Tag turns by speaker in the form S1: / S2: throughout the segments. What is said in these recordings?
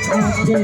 S1: आपके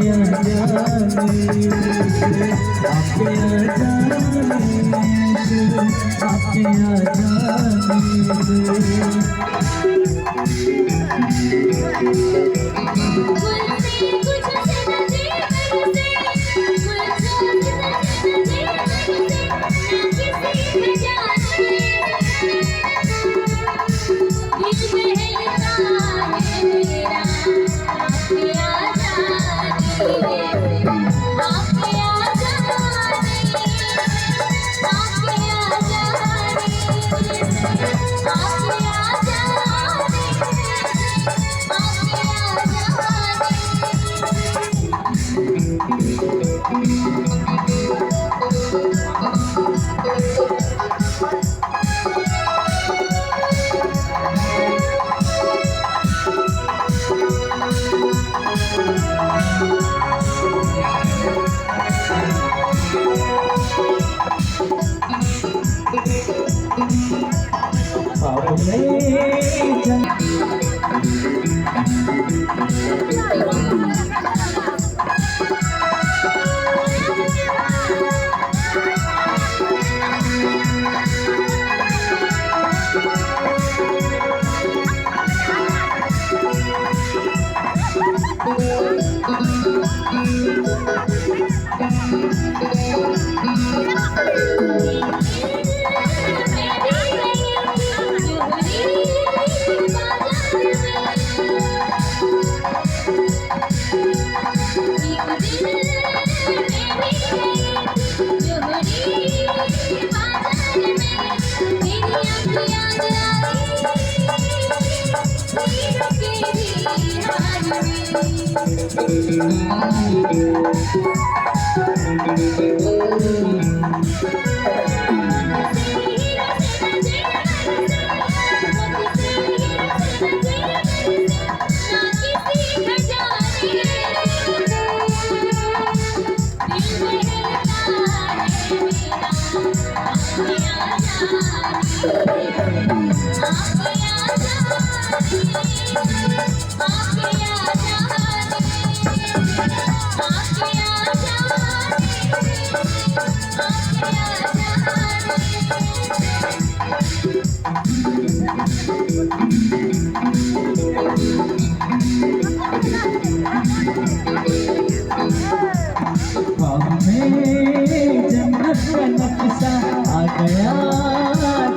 S1: जन्नत का नक्शा आ गया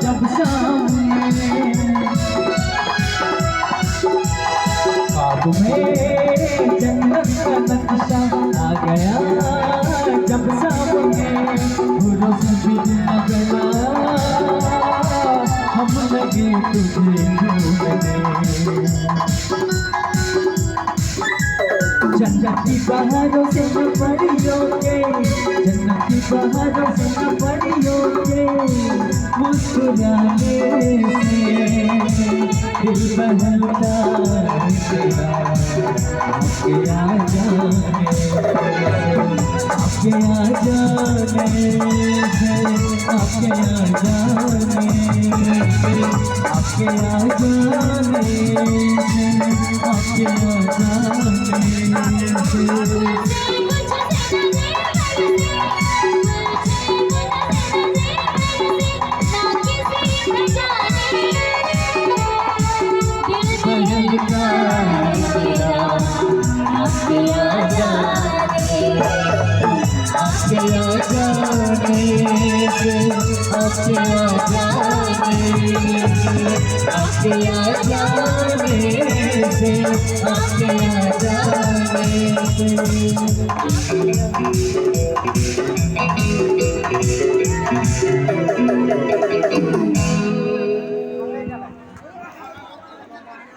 S1: जब सामने, ख्वाब में जन्नत का नक्शा आ गया जब सामने, भूलों से भी न गया हम लगे तुझे ढूंढने। जन्नत की बहारों से न परियों के, जन्नत की बहारों से न परियों के मुस्कुराने से दिल बहलता है तेरा। आपके आ जाने से, आपके आ जाने से, आपके आ जाने से, आपके आ जाने से, आपके आ जाने से। आपके